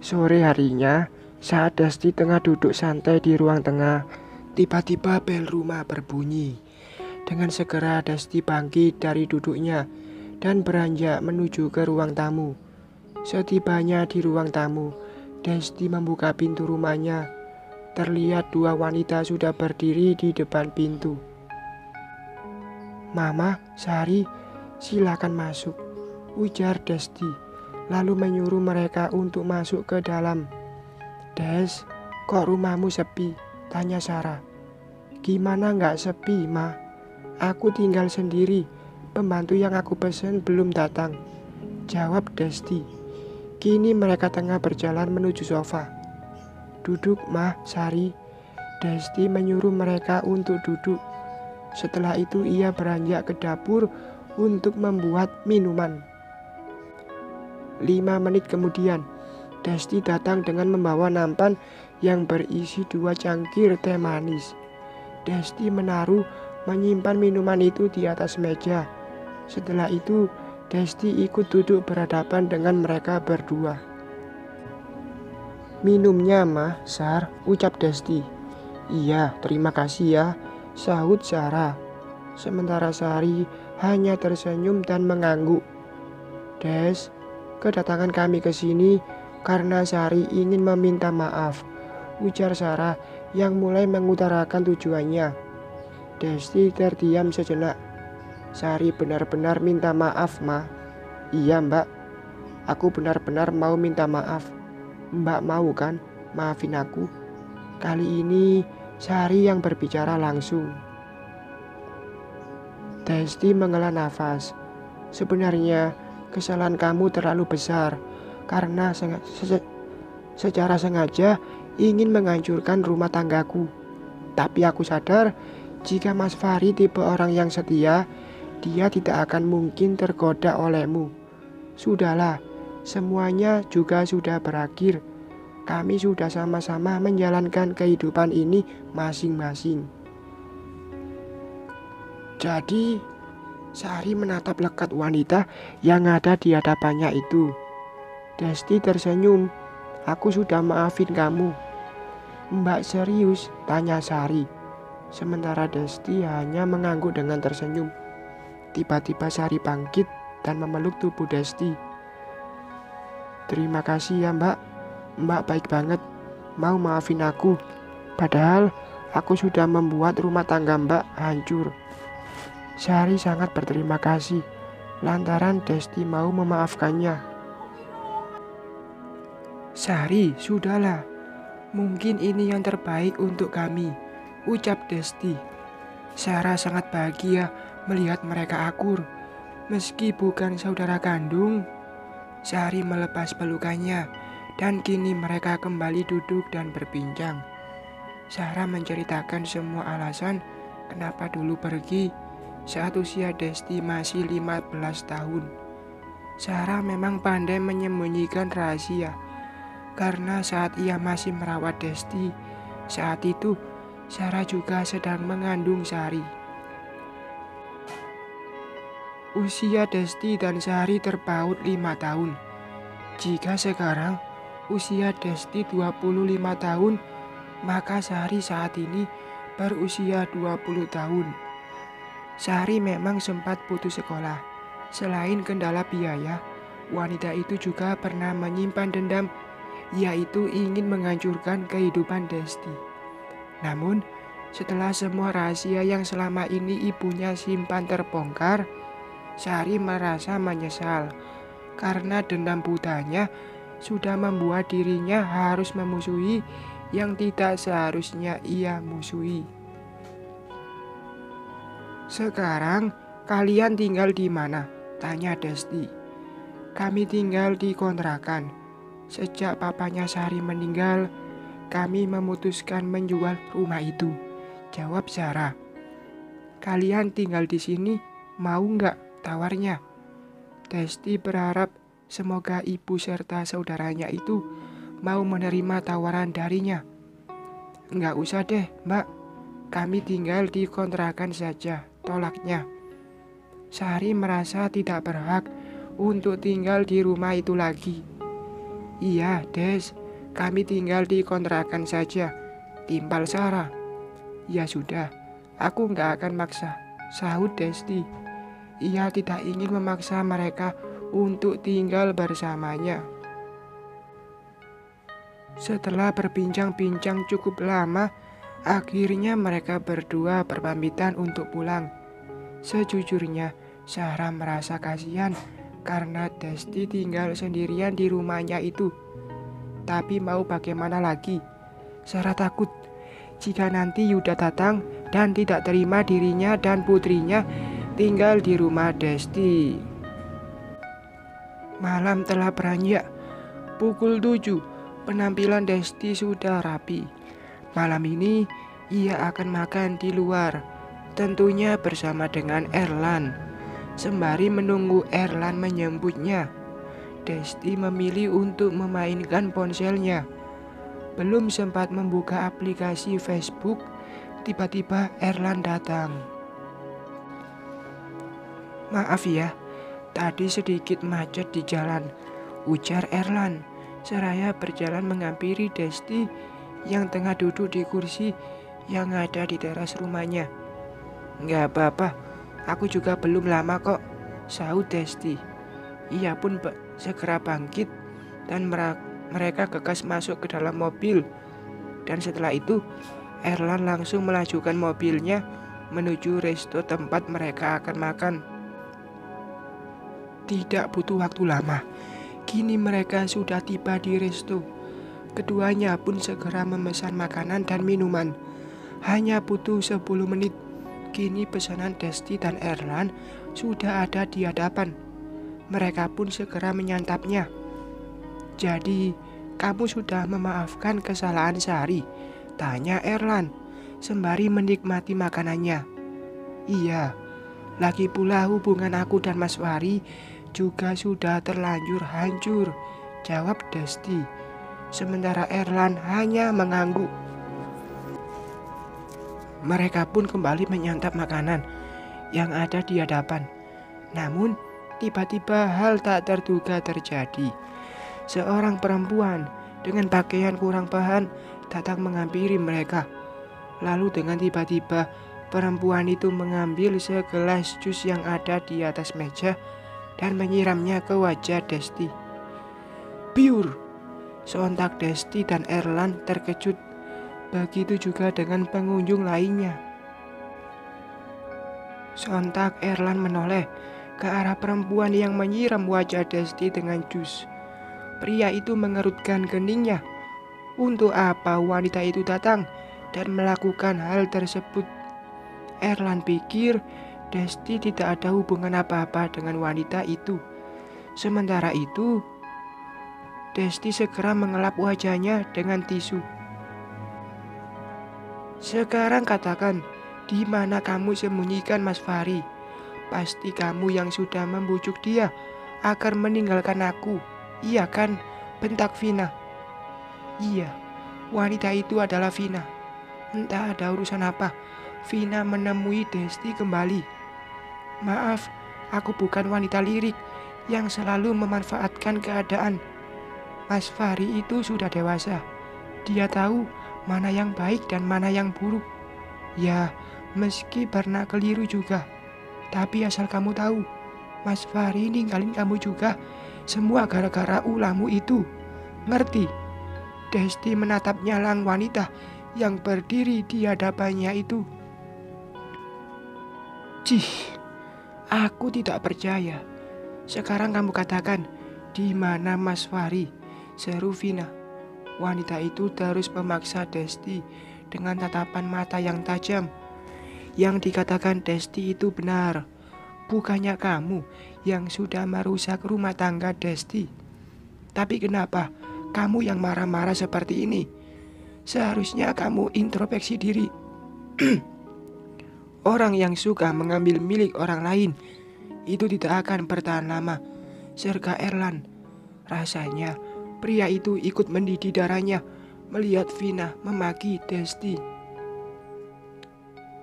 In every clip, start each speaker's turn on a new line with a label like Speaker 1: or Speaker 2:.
Speaker 1: Sore harinya, saat Desti tengah duduk santai di ruang tengah, tiba-tiba bel rumah berbunyi. Dengan segera Desti bangkit dari duduknya dan beranjak menuju ke ruang tamu. Setibanya di ruang tamu, Desti membuka pintu rumahnya. Terlihat dua wanita sudah berdiri di depan pintu. "Mama, Sari, silakan masuk," ujar Desti, lalu menyuruh mereka untuk masuk ke dalam. "Des, kok rumahmu sepi?" tanya Sarah. "Gimana nggak sepi, Ma? Aku tinggal sendiri. Pembantu yang aku pesen belum datang," jawab Desti. Kini mereka tengah berjalan menuju sofa. "Duduk, Mah, Sari." Desti menyuruh mereka untuk duduk. Setelah itu ia beranjak ke dapur untuk membuat minuman. 5 menit kemudian, Desti datang dengan membawa nampan yang berisi 2 cangkir teh manis. Desti menyimpan minuman itu di atas meja. Setelah itu, Desti ikut duduk berhadapan dengan mereka berdua. "Minumnya, Mah, Sar," ucap Desti. "Iya, terima kasih ya," sahut Sarah. Sementara Sari hanya tersenyum dan mengangguk. "Des, kedatangan kami ke sini karena Sari ingin meminta maaf," ujar Sarah yang mulai mengutarakan tujuannya. Desti terdiam sejenak. "Sari benar-benar minta maaf, Ma." "Iya, Mbak. Aku benar-benar mau minta maaf. Mbak mau kan maafin aku?" Kali ini Sari yang berbicara langsung. Desti menghela nafas. "Sebenarnya kesalahan kamu terlalu besar karena secara sengaja ingin menghancurkan rumah tanggaku. Tapi aku sadar jika Mas Fahri tipe orang yang setia, dia tidak akan mungkin tergoda olehmu. Sudahlah, semuanya juga sudah berakhir. Kami sudah sama-sama menjalankan kehidupan ini masing-masing." Jadi, Sari menatap lekat wanita yang ada di hadapannya itu. Desti tersenyum. "Aku sudah maafin kamu." "Mbak serius?" tanya Sari. Sementara Desti hanya mengangguk dengan tersenyum. Tiba-tiba Sari bangkit dan memeluk tubuh Desti. "Terima kasih ya, Mbak. Mbak baik banget, mau maafin aku. Padahal aku sudah membuat rumah tangga Mbak hancur." Sari sangat berterima kasih lantaran Desti mau memaafkannya. "Sari, sudahlah. Mungkin ini yang terbaik untuk kami," ucap Desti. Sarah sangat bahagia melihat mereka akur. Meski bukan saudara kandung, Sari melepas pelukannya dan kini mereka kembali duduk dan berbincang. Sarah menceritakan semua alasan kenapa dulu pergi saat usia Desti masih 15 tahun. Sarah memang pandai menyembunyikan rahasia, karena saat ia masih merawat Desti, saat itu Sarah juga sedang mengandung Sari. Usia Desti dan Sari terpaut 5 tahun. Jika sekarang usia Desti 25 tahun, maka Sari saat ini berusia 20 tahun. Sari memang sempat putus sekolah. Selain kendala biaya, wanita itu juga pernah menyimpan dendam, yaitu ingin menghancurkan kehidupan Desti. Namun, setelah semua rahasia yang selama ini ibunya simpan terbongkar, Sari merasa menyesal karena dendam butanya sudah membuat dirinya harus memusuhi yang tidak seharusnya ia musuhi. "Sekarang kalian tinggal di mana?" tanya Desti. "Kami tinggal di kontrakan. Sejak papanya Sari meninggal, kami memutuskan menjual rumah itu," jawab Sarah. "Kalian tinggal di sini, mau nggak?" tawarnya. Desti berharap semoga ibu serta saudaranya itu mau menerima tawaran darinya. "Nggak usah deh, Mbak. Kami tinggal di kontrakan saja," tolaknya. Sari merasa tidak berhak untuk tinggal di rumah itu lagi. Iya, Des. Kami tinggal di kontrakan saja. Timpal Sarah. Ya sudah, aku nggak akan maksa, sahut Desti. Ia tidak ingin memaksa mereka untuk tinggal bersamanya. Setelah berbincang-bincang cukup lama, akhirnya mereka berdua berpamitan untuk pulang. Sejujurnya, Sarah merasa kasihan karena Desti tinggal sendirian di rumahnya itu. Tapi mau bagaimana lagi? Sarah takut jika nanti Yuda datang dan tidak terima dirinya dan putrinya tinggal di rumah Desti. Malam telah beranjak. Pukul 7, penampilan Desti sudah rapi. Malam ini ia akan makan di luar, tentunya bersama dengan Erlan. Sembari menunggu Erlan menyambutnya, Desti memilih untuk memainkan ponselnya. Belum sempat membuka aplikasi Facebook, tiba-tiba Erlan datang. Maaf ya, tadi sedikit macet di jalan, ujar Erlan, seraya berjalan menghampiri Desti yang tengah duduk di kursi yang ada di teras rumahnya. Nggak apa-apa, aku juga belum lama kok, sahut Desti. Ia pun segera bangkit dan mereka gegas masuk ke dalam mobil. Dan setelah itu, Erlan langsung melajukan mobilnya menuju resto tempat mereka akan makan. Tidak butuh waktu lama, kini mereka sudah tiba di resto. Keduanya pun segera memesan makanan dan minuman. Hanya butuh 10 menit, kini pesanan Desti dan Erlan sudah ada di hadapan. Mereka pun segera menyantapnya. Jadi, kamu sudah memaafkan kesalahan Sari? Tanya Erlan, sembari menikmati makanannya. Iya, lagi pula hubungan aku dan Mas Wari juga sudah terlanjur hancur, jawab Desti. Sementara Erlan hanya mengangguk. Mereka pun kembali menyantap makanan yang ada di hadapan. Namun, tiba-tiba hal tak terduga terjadi. Seorang perempuan dengan pakaian kurang bahan datang menghampiri mereka. Lalu dengan tiba-tiba perempuan itu mengambil segelas jus yang ada di atas meja dan menyiramnya ke wajah Desti. Biur! Sontak Desti dan Erlan terkejut. Begitu juga dengan pengunjung lainnya. Sontak Erlan menoleh ke arah perempuan yang menyiram wajah Desti dengan jus. Pria itu mengerutkan keningnya. Untuk apa wanita itu datang dan melakukan hal tersebut? Erlan pikir Desti tidak ada hubungan apa-apa dengan wanita itu. Sementara itu, Desti segera mengelap wajahnya dengan tisu. Sekarang katakan, di mana kamu sembunyikan Mas Fahri? Pasti kamu yang sudah membujuk dia agar meninggalkan aku. Iya kan? Bentak Vina. Iya, wanita itu adalah Vina. Entah ada urusan apa, Vina menemui Desti kembali. Maaf, aku bukan wanita lirik yang selalu memanfaatkan keadaan. Mas Fahri itu sudah dewasa. Dia tahu mana yang baik dan mana yang buruk. Ya, meski pernah keliru juga. Tapi asal kamu tahu, Mas Fahri ninggalin kamu juga. Semua gara-gara ulahmu itu. Ngerti? Desti menatap nyalang wanita yang berdiri di hadapannya itu. Cih, aku tidak percaya. Sekarang kamu katakan, di mana Mas Fahri? Seru Vina. Wanita itu terus memaksa Desti dengan tatapan mata yang tajam. Yang dikatakan Desti itu benar. Bukannya kamu yang sudah merusak rumah tangga Desti. Tapi kenapa kamu yang marah-marah seperti ini? Seharusnya kamu introspeksi diri. Orang yang suka mengambil milik orang lain itu tidak akan bertahan lama, serga Erlan. Rasanya pria itu ikut mendidih darahnya melihat Vina memaki Desti.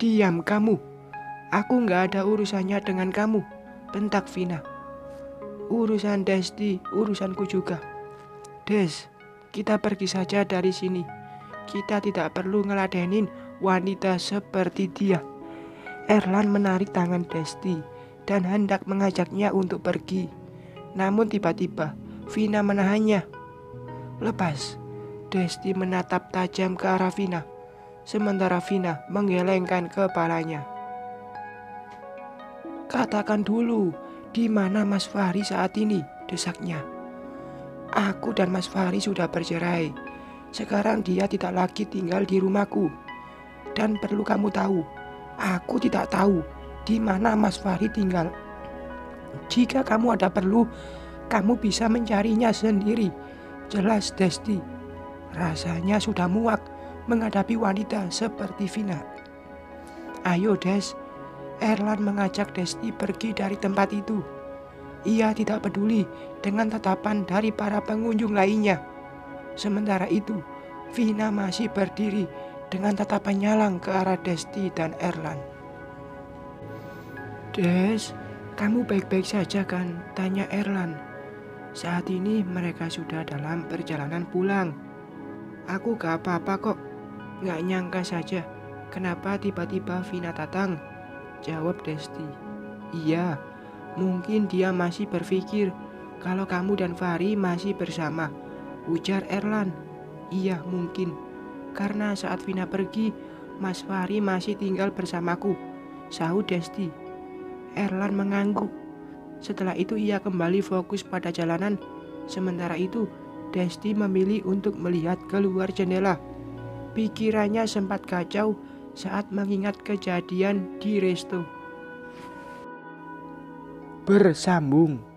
Speaker 1: Diam kamu, aku gak ada urusannya dengan kamu, bentak Vina. Urusan Desti, urusanku juga. Des, kita pergi saja dari sini. Kita tidak perlu ngeladenin wanita seperti dia. Erlan menarik tangan Desti dan hendak mengajaknya untuk pergi. Namun tiba-tiba Vina menahannya. Lepas, Desti menatap tajam ke arah Vina, sementara Vina menggelengkan kepalanya. Katakan dulu, di mana Mas Fahri saat ini? Desaknya. Aku dan Mas Fahri sudah bercerai. Sekarang dia tidak lagi tinggal di rumahku. Dan perlu kamu tahu, aku tidak tahu di mana Mas Fahri tinggal. Jika kamu ada perlu, kamu bisa mencarinya sendiri. Jelas Desti, rasanya sudah muak menghadapi wanita seperti Vina. Ayo Des, Erlan mengajak Desti pergi dari tempat itu. Ia tidak peduli dengan tatapan dari para pengunjung lainnya. Sementara itu, Vina masih berdiri dengan tatapan nyalang ke arah Desti dan Erlan. Des, kamu baik-baik saja kan? Tanya Erlan. Saat ini mereka sudah dalam perjalanan pulang. Aku gak apa-apa kok. Gak nyangka saja kenapa tiba-tiba Vina datang, jawab Desti. Iya, mungkin dia masih berpikir kalau kamu dan Fahri masih bersama, ujar Erlan. Iya mungkin, karena saat Vina pergi, Mas Fahri masih tinggal bersamaku, sahut Desti. Erlan mengangguk. Setelah itu ia kembali fokus pada jalanan. Sementara itu, Desti memilih untuk melihat keluar jendela. Pikirannya sempat kacau saat mengingat kejadian di resto. Bersambung.